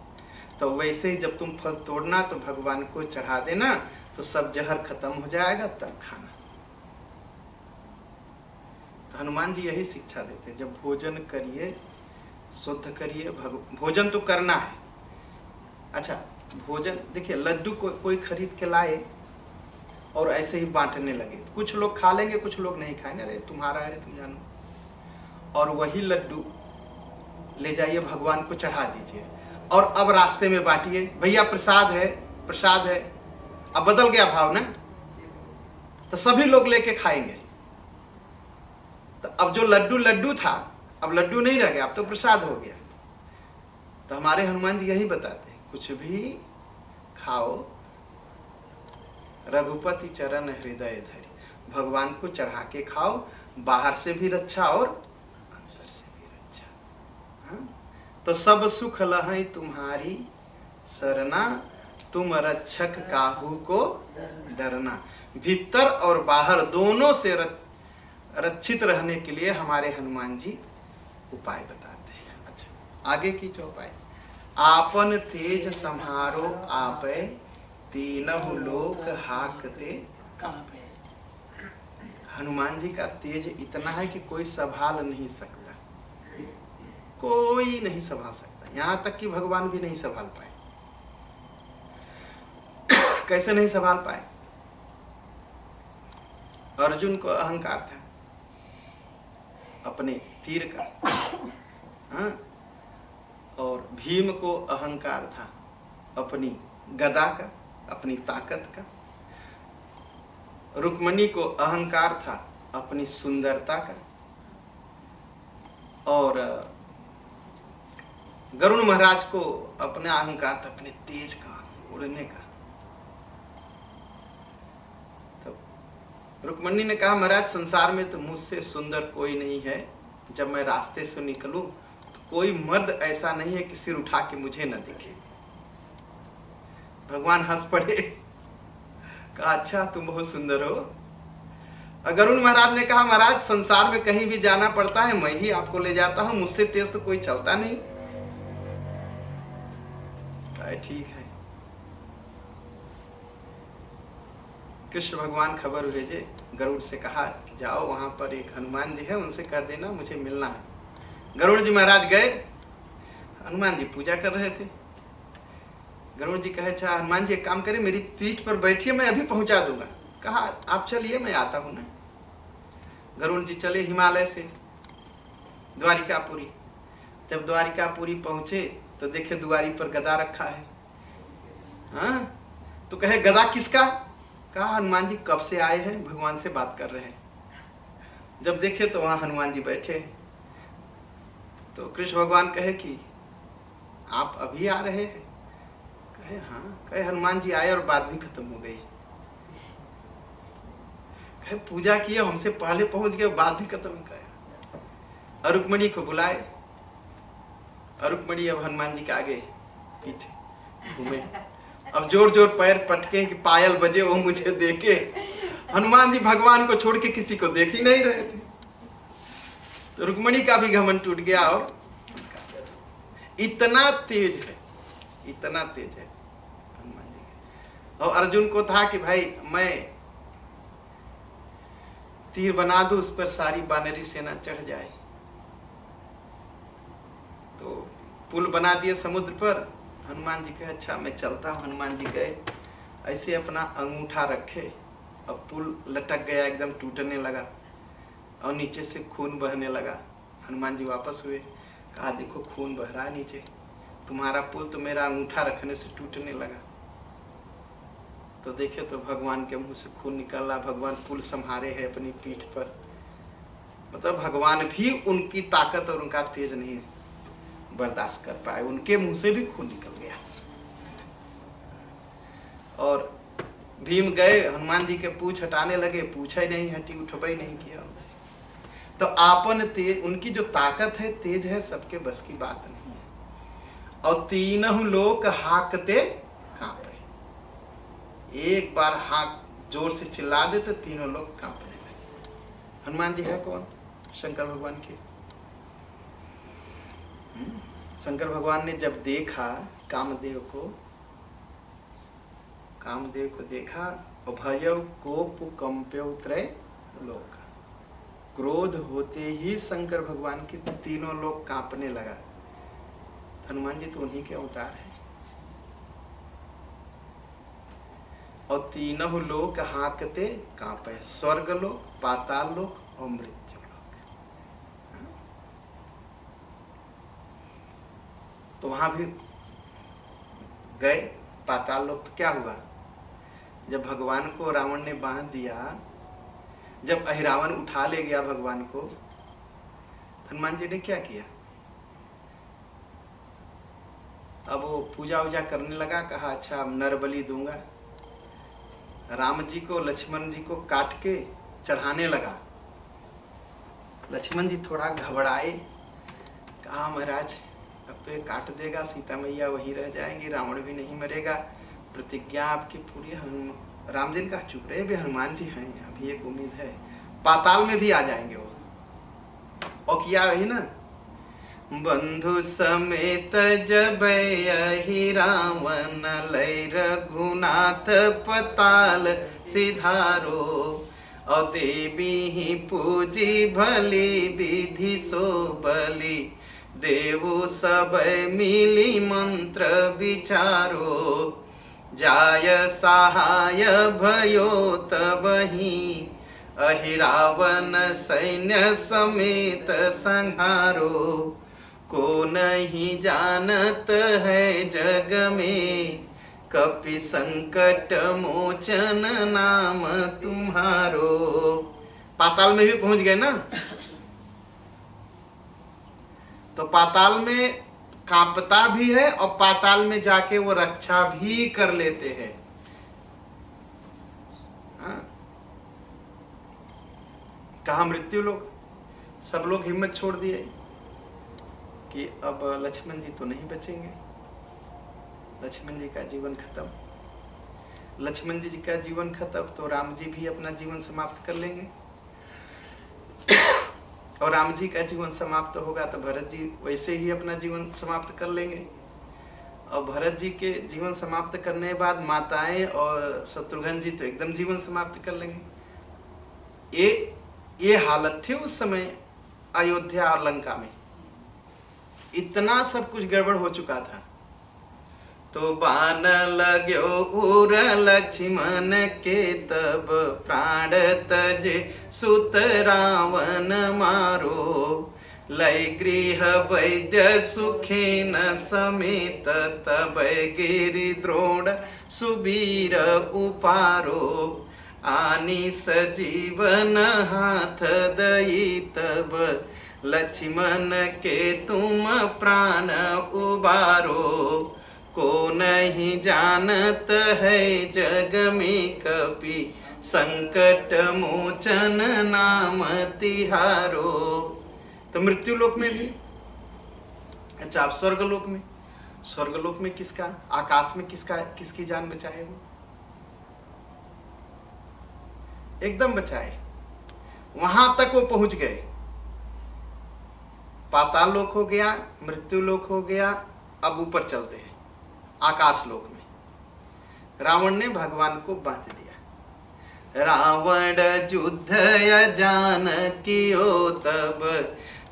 तो वैसे ही जब तुम फल तोड़ना तो भगवान को चढ़ा देना, तो सब जहर खत्म हो जाएगा, तब खाना। तो हनुमान जी यही शिक्षा देते, जब भोजन करिए शुद्ध करिए, भोजन तो करना है। अच्छा भोजन देखिए, लड्डू कोई खरीद के लाए और ऐसे ही बांटने लगे। कुछ लोग खा लेंगे, कुछ लोग नहीं खाएंगे, अरे तुम्हारा है तुम जानो। और वही लड्डू ले जाइए भगवान को चढ़ा दीजिए और अब रास्ते में बांटिए, भैया प्रसाद है प्रसाद है। अब बदल गया भाव ना, तो सभी लोग लेके खाएंगे। तो अब जो लड्डू लड्डू था अब लड्डू नहीं रह गया, अब तो प्रसाद हो गया। तो हमारे हनुमान जी यही बताते हैं, कुछ भी खाओ रघुपति चरण हृदय धरि, भगवान को चढ़ा के खाओ, बाहर से भी रक्षा और अंदर से भी रक्षा। हाँ? तो सब सुख लहै तुम्हारी सरना, तुम रक्षक काहू को डरना। भीतर और बाहर दोनों से रक्षित रहने के लिए हमारे हनुमान जी उपाय बताते हैं। अच्छा, आगे की चौपाई, आपन तेज सम्हारो आपे, तीनहु लोक हाकते कांपे। हनुमान जी का तेज इतना है कि कोई संभाल नहीं सकता, कोई नहीं संभाल सकता, यहां तक कि भगवान भी नहीं संभाल पाए। कैसे नहीं संभाल पाए? अर्जुन को अहंकार था अपने तीर का, हाँ? और भीम को अहंकार था अपनी गदा का, अपनी ताकत का। रुक्मणी को अहंकार था अपनी सुंदरता का। और गरुड़ महाराज को अपना अहंकार था अपने तेज का, उड़ने का। तो रुक्मणी ने कहा, महाराज संसार में तो मुझसे सुंदर कोई नहीं है, जब मैं रास्ते से निकलूं तो कोई मर्द ऐसा नहीं है कि सिर उठा के मुझे न दिखे। भगवान हंस पड़े, कहा अच्छा तुम बहुत सुंदर हो। गरुड़ महाराज ने कहा, महाराज संसार में कहीं भी जाना पड़ता है मैं ही आपको ले जाता हूं, मुझसे तेज तो कोई चलता नहीं। कहा ठीक है। कृष्ण भगवान खबर भेजे, गरुड़ से कहा कि जाओ वहां पर एक हनुमान जी है, उनसे कह देना मुझे मिलना है। गरुड़ जी महाराज गए, हनुमान जी पूजा कर रहे थे। गरुड़ जी कहे, अच्छा हनुमान जी एक काम करें, मेरी पीठ पर बैठिए, मैं अभी पहुंचा दूंगा। कहा आप चलिए मैं आता हूं ना। गरुड़ जी चले हिमालय से द्वारिकापुरी। जब द्वारिकापुरी पहुंचे तो देखे द्वारी पर गदा रखा है। हाँ? तो कहे गदा किसका? कहा हनुमान जी कब से आए हैं, भगवान से बात कर रहे हैं। जब देखे तो वहां हनुमान जी बैठे। तो कृष्ण भगवान कहे कि आप अभी आ रहे हैं? कहे हाँ। कहे हनुमान जी आए और बात भी खत्म हो गई। कहे पूजा किए, हमसे पहले पहुंच गए, बात भी खत्म किया। रुक्मणी को बुलाए। रुक्मणी अब हनुमान जी के आगे पीछे घूमे। अब जोर जोर पैर पटके कि पायल बजे वो मुझे देखे। हनुमान जी भगवान को छोड़ के किसी को देख ही नहीं रहे थे। तो रुक्मणी का भी घमंड टूट गया। और इतना तेज है, इतना तेज है हनुमान जी का। और अर्जुन को था कि भाई मैं तीर बना दूं, उस पर सारी वानरी सेना चढ़ जाए। तो पुल बना दिए समुद्र पर। हनुमान जी कहे अच्छा मैं चलता हूँ। हनुमान जी गए, ऐसे अपना अंगूठा रखे, अब पुल लटक गया, एकदम टूटने लगा और नीचे से खून बहने लगा। हनुमान जी वापस हुए, कहा देखो खून बह रहा है नीचे, तुम्हारा पुल तो मेरा अंगूठा रखने से टूटने लगा। तो देखे तो भगवान के मुंह से खून निकल रहा। भगवान पुल संभारे है अपनी पीठ पर। मतलब भगवान भी उनकी ताकत और उनका तेज नहीं बर्दाश्त कर पाए, उनके मुंह से भी खून निकल गया। और भीम गए, हनुमान जी के पूंछ हटाने लगे, पूंछ ही नहीं हटी, उठबा ही नहीं किया उनसे। तो आपन तेज, उनकी जो ताकत है, तेज है, सबके बस की बात नहीं है। और तीनों लोग हाकते कांपे। एक बार हाक जोर से चिल्ला दे तो तीनों लोग कांपने लगे। हनुमान जी है कौन? शंकर भगवान के। शंकर भगवान ने जब देखा कामदेव को देखा, भयउ कोप कंप्यउ त्रय लोक। क्रोध होते ही शंकर भगवान के तीनों लोग कांपने लगा। हनुमान जी तो उन्हीं के अवतार हैं। और तीनों लोक हाकते कांपे, स्वर्ग लोक, पाताल लोक और मृत्यु लोक। तो वहां भी गए पाताल लोक। तो क्या हुआ, जब भगवान को रावण ने बांध दिया, जब अहिरावण उठा ले गया भगवान को, हनुमान जी ने क्या किया, अब वो पूजा वूजा करने लगा। कहा अच्छा अब नर बलि दूंगा। राम जी को लक्ष्मण जी को काट के चढ़ाने लगा। लक्ष्मण जी थोड़ा घबराए, कहा महाराज अब तो ये काट देगा, सीता मैया वहीं रह जाएंगी, रावण भी नहीं मरेगा, प्रतिज्ञा आपकी पूरी। राम जी ने कहा चुप रहे भी, हनुमान जी हैं, अभी एक उम्मीद है, पाताल में भी आ जाएंगे वो। और किया वही ना, बंधु समेत जब यही रावण लय रघुनाथ पताल सिधारो, और देवी ही पूजी भली विधि सो बलि, देवो सब मिली मंत्र विचारो, जाय सहाय भयो तबहि, अहिरावण सैन्य समेत संहारो, को नहीं जानत है जग में, कपि संकट मोचन नाम तुम्हारो। पाताल में भी पहुंच गए ना, तो पाताल में कांपता भी है और पाताल में जाके वो रक्षा भी कर लेते हैं। कहा मृत्यु लोग, सब लोग हिम्मत छोड़ दिए कि अब लक्ष्मण जी तो नहीं बचेंगे, लक्ष्मण जी का जीवन खत्म। लक्ष्मण जी का जीवन खत्म तो राम जी भी अपना जीवन समाप्त कर लेंगे, और राम जी का जीवन समाप्त होगा तो भरत जी वैसे ही अपना जीवन समाप्त कर लेंगे, और भरत जी के जीवन समाप्त करने के बाद माताएं और शत्रुघ्न जी तो एकदम जीवन समाप्त कर लेंगे। ये हालत थी उस समय अयोध्या और लंका में, इतना सब कुछ गड़बड़ हो चुका था। तो बाण लाग्यो उर लक्ष्मण के, तब प्राण तजे सुत रावण मारो, लय गृह वैद्य सुखेन समेत, तब गिरि द्रोण सुबीर उपारो, आनी सजीवन हाथ दई, तब लक्ष्मण के तुम प्राण उबारो, को नहीं जानत है जग में कपि, संकट मोचन नाम तिहारो। तो मृत्यु लोक में भी, अच्छा आप स्वर्गलोक में, स्वर्गलोक में किसका, आकाश में किसकी जान बचाए वो, एकदम बचाए, वहां तक वो पहुंच गए। पाताल लोक हो गया, मृत्यु लोक हो गया, अब ऊपर चलते हैं आकाश लोक में। रावण ने भगवान को बांध दिया। रावण युद्ध जान कियो, तब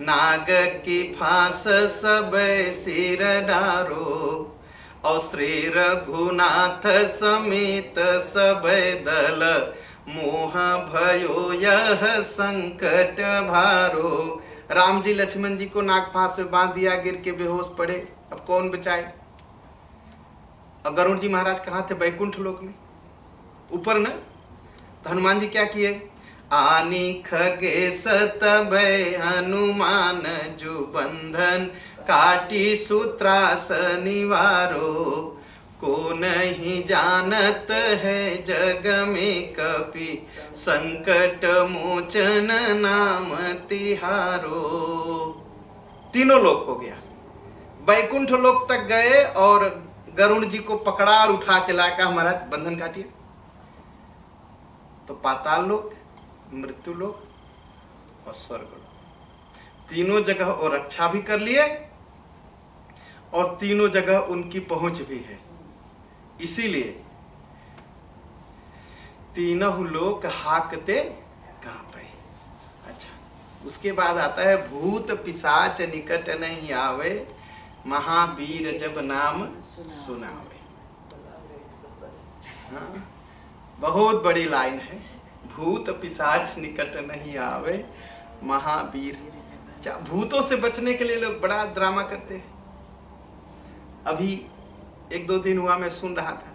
नाग की फांस सब सिर डारो, और श्री रघुनाथ समेत सब दल, मोह भयो यह संकट भारो। राम जी लक्ष्मण जी को नाग फांस में बांध दिया, गिर के बेहोश पड़े, अब कौन बचाए। और गरुड़ जी महाराज कहाँ थे, बैकुंठ लोक में ऊपर न। तो हनुमान जी क्या किए, आनी खगेश तब हनुमान जो बंधन, काटी सूत्रास निवारो, को नहीं जानत है जग में कपि, संकट मोचन नाम तिहारो। तीनों लोक हो गया, बैकुंठ लोक तक गए और गरुड़ जी को पकड़ा और उठा के लाया, महाराज बंधन काटिए। तो पाताल लोक, मृत्यु लोक और स्वर्ग लोक, तीनों जगह और रक्षा भी कर लिए और तीनों जगह उनकी पहुंच भी है। इसीलिए तीनों लोक हाकते कांपे। अच्छा, उसके बाद आता है भूत पिशाच निकट नहीं आवे, महावीर जब नाम सुनावे। हाँ, बहुत बड़ी लाइन है, भूत पिशाच निकट नहीं आवे महावीर। भूतों से बचने के लिए लोग बड़ा ड्रामा करते हैं। अभी 1-2 दिन हुआ, मैं सुन रहा था,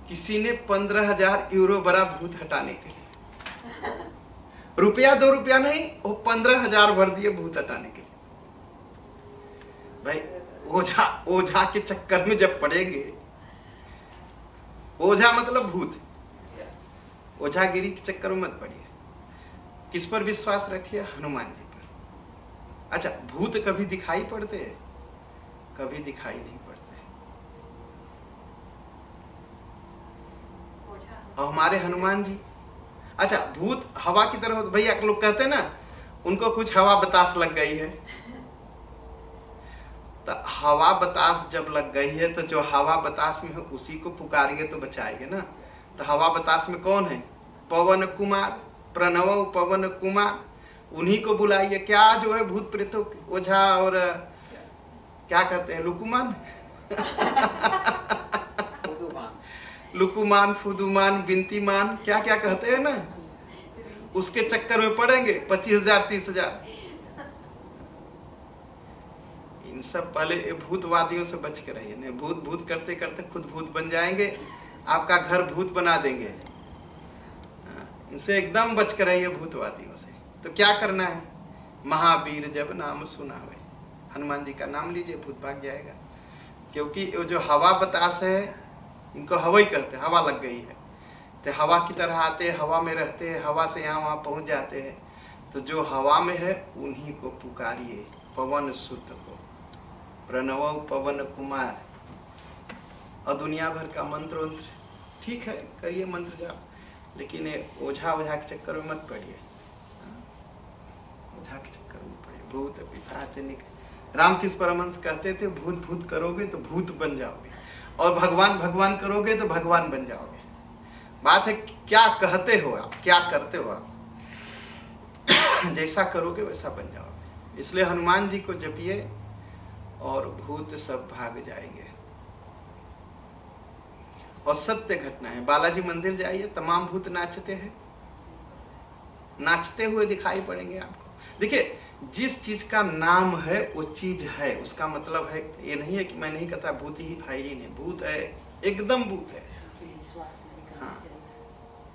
किसी ने 15,000 यूरो भरा भूत हटाने के लिए। रुपया 2 रुपया नहीं, वो 15,000 भर दिए भूत हटाने के लिए। भाई ओझा के चक्कर में जब पड़ेंगे, ओझा मतलब भूत, ओझागिरी के चक्कर में मत पड़िए। किस पर विश्वास रखिए? हनुमान जी पर। अच्छा, भूत कभी दिखाई पड़ते हैं? कभी दिखाई नहीं पड़ते। और हमारे हनुमान जी, अच्छा भूत हवा की तरह होते भैया, लोग कहते हैं ना उनको कुछ हवा बतास लग गई है। तो हवा बतास जब लग गई है तो जो हवा बतास में है उसी को पुकारिए तो बचाएंगे ना। तो हवा बतास में कौन है? पवन कुमार, प्रणव पवन कुमार, उन्हीं को बुलाइए। क्या जो है भूत प्रेतों ओझा और क्या कहते हैं, लुकुमान लुकुमान, फुदुमान, बिनतीमान, क्या क्या कहते हैं ना, उसके चक्कर में पड़ेंगे। 25,000 30,000 इन सब पहले भूतवादियों से बच के रहिए। नहीं, भूत भूत करते करते खुद भूत बन जाएंगे, आपका घर भूत बना देंगे। इनसे एकदम बच के रहिए भूतवादियों से। तो क्या करना है? महावीर जब नाम सुनावे, हनुमान जी का नाम लीजिए, भूत भाग जाएगा। क्योंकि जो हवा बतास है, इनको हवा ही कहते हैं, हवा लग गई है तो हवा की तरह आते हैं, हवा में रहते हैं, हवा से यहाँ वहाँ पहुँच जाते हैं। तो जो हवा में है उन्हीं को पुकारिए, पवन सुत को, प्रणव पवन कुमार। और दुनिया भर का मंत्र ठीक है, करिए मंत्र जाप, लेकिन ओझा के चक्कर में मत पड़िए। ओझा के चक्कर में पड़िए, भूत पिशाच निकट। रामकृष्ण परमहंस कहते थे, भूत भूत करोगे तो भूत बन जाओगे, और भगवान भगवान करोगे तो भगवान बन जाओगे। बात है क्या कहते हो आप, क्या करते हो आप, जैसा करोगे वैसा बन जाओगे। इसलिए हनुमान जी को जपिए और भूत सब भाग जाएंगे। और सत्य घटना है, बालाजी मंदिर जाइए, तमाम भूत नाचते हैं, नाचते हुए दिखाई पड़ेंगे आपको। देखिए, जिस चीज का नाम है वो चीज है, उसका मतलब है ये नहीं है कि मैं नहीं कहता भूत ही है ही नहीं, भूत है, एकदम भूत है। हाँ,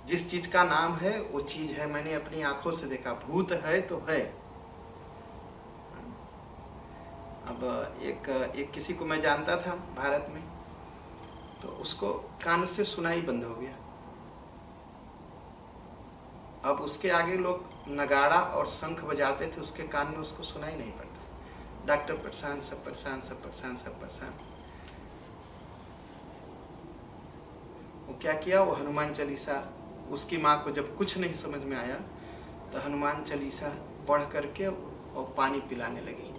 जिस चीज का नाम है वो चीज है, मैंने अपनी आंखों से देखा, भूत है तो है। अब एक किसी को मैं जानता था भारत में, तो उसको कान से सुनाई बंद हो गया। अब उसके आगे लोग नगाड़ा और शंख बजाते थे, उसके कान में उसको सुनाई नहीं पड़ता। डॉक्टर परेशान, सब परेशान, सब परेशान, सब परेशान। वो क्या किया, वो हनुमान चालीसा, उसकी माँ को जब कुछ नहीं समझ में आया तो हनुमान चालीसा पढ़ करके और पानी पिलाने लगी।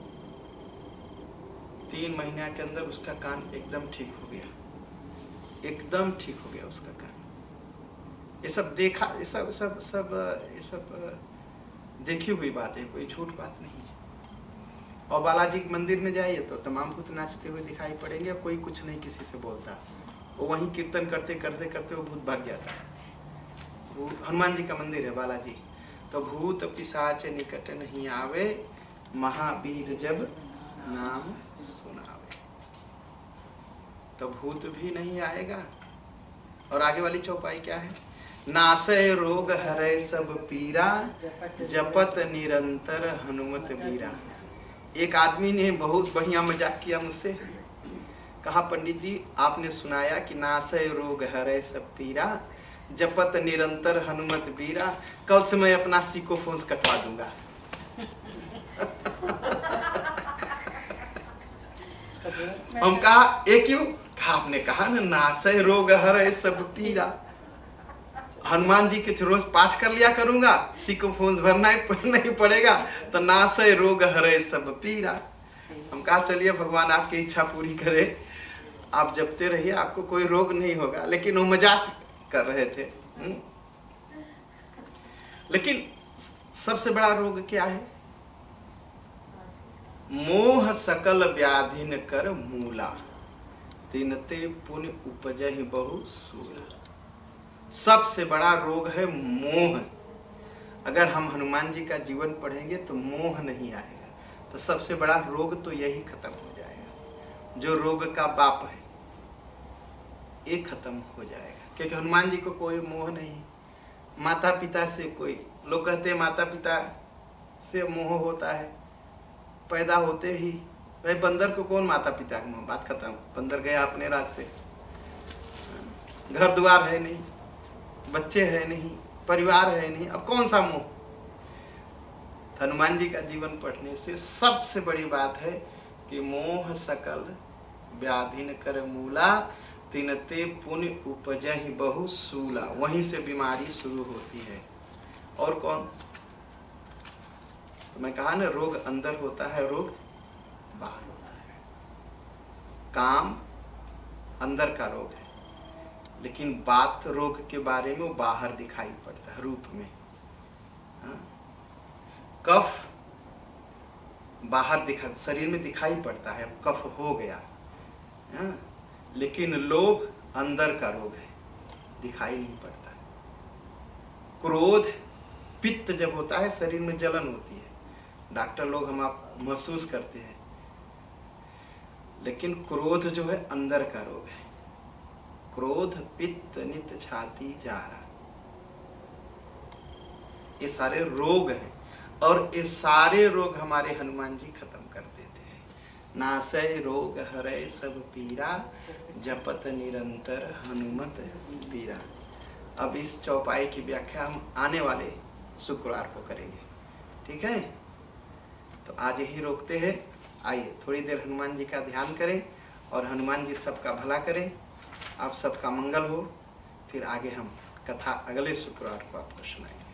3 महीने के अंदर उसका कान एकदम ठीक हो गया, एकदम ठीक हो गया उसका कान। ये सब देखा, ये सब देखी हुई बात है, कोई झूठ बात नहीं है। और बालाजी के मंदिर में जाइए तो तमाम भूत नाचते हुए दिखाई पड़ेंगे, कोई कुछ नहीं किसी से बोलता, वो वहीं कीर्तन करते करते करते वो भूत भाग जाता है। वो हनुमान जी का मंदिर है बालाजी। तो भूत पिशाच निकट नहीं आवे, महावीर जब नाम सुनावे। तो भूत भी नहीं आएगा। और आगे वाली चौपाई क्या है? नासय रोग हरै सब पीरा, जपत निरंतर हनुमत वीरा। एक आदमी ने बहुत बढ़िया मजाक किया मुझसे, कहा पंडित जी आपने सुनाया कि नासय रोग हरै सब पीरा, जपत निरंतर हनुमत वीरा, कल से मैं अपना सिकोफोन्स कटवा दूंगा। हम कहा ये क्यों? आपने कहा ना नासय रोग हरै सब पीरा, हनुमान जी के रोज पाठ कर लिया करूंगा, सिकोफोन्स भरना नहीं पड़ेगा, तो नासय रोग हरै सब पीरा। हम कहा चलिए भगवान आपकी इच्छा पूरी करे, आप जपते रहिए, आपको कोई रोग नहीं होगा। लेकिन वो मजाक कर रहे थे। लेकिन सबसे बड़ा रोग क्या है? मोह सकल व्याधिन कर मूला, तिनते पुण्य उपजहि बहु सूला। सबसे बड़ा रोग है मोह। अगर हम हनुमान जी का जीवन पढ़ेंगे तो मोह नहीं आएगा, तो सबसे बड़ा रोग तो यही खत्म हो जाएगा। जो रोग का बाप है ये खत्म हो जाएगा, क्योंकि हनुमान जी को कोई मोह नहीं। माता पिता से कोई, लोग कहते हैं माता पिता से मोह होता है, पैदा होते ही। भाई बंदर को कौन माता पिता का मोह, बात खत्म। बंदर गया अपने रास्ते, घर द्वार है नहीं, बच्चे है नहीं, परिवार है नहीं, अब कौन सा मोह। हनुमान जी का जीवन पढ़ने से सबसे बड़ी बात है कि मोह सकल व्याधि न कर मूला, तिनते पुण्य उपजहि बहु सूला। वहीं से बीमारी शुरू होती है। और कौन, तो मैं कहा ना, रोग अंदर होता है, रोग बाहर होता है। काम अंदर का रोग है, लेकिन बात रोग के बारे में वो बाहर दिखाई पड़ता है रूप में। कफ बाहर दिखा, शरीर में दिखाई पड़ता है, कफ हो गया। लेकिन लोभ अंदर का रोग है, दिखाई नहीं पड़ता। क्रोध, पित्त जब होता है शरीर में जलन होती है, डॉक्टर लोग हम आप महसूस करते हैं। लेकिन क्रोध जो है अंदर का रोग है। क्रोध पित्त नित छाती जारा, ये सारे रोग हैं। और ये सारे रोग हमारे हनुमान जी खत्म कर देते हैं। नासय रोग हरय सब पीरा, जपत निरंतर हनुमत पीरा। अब इस चौपाई की व्याख्या हम आने वाले शुक्रवार को करेंगे, ठीक है। तो आज यही रोकते हैं। आइए थोड़ी देर हनुमान जी का ध्यान करें और हनुमान जी सबका भला करें, आप सबका मंगल हो। फिर आगे हम कथा अगले शुक्रवार को आपको सुनाएंगे।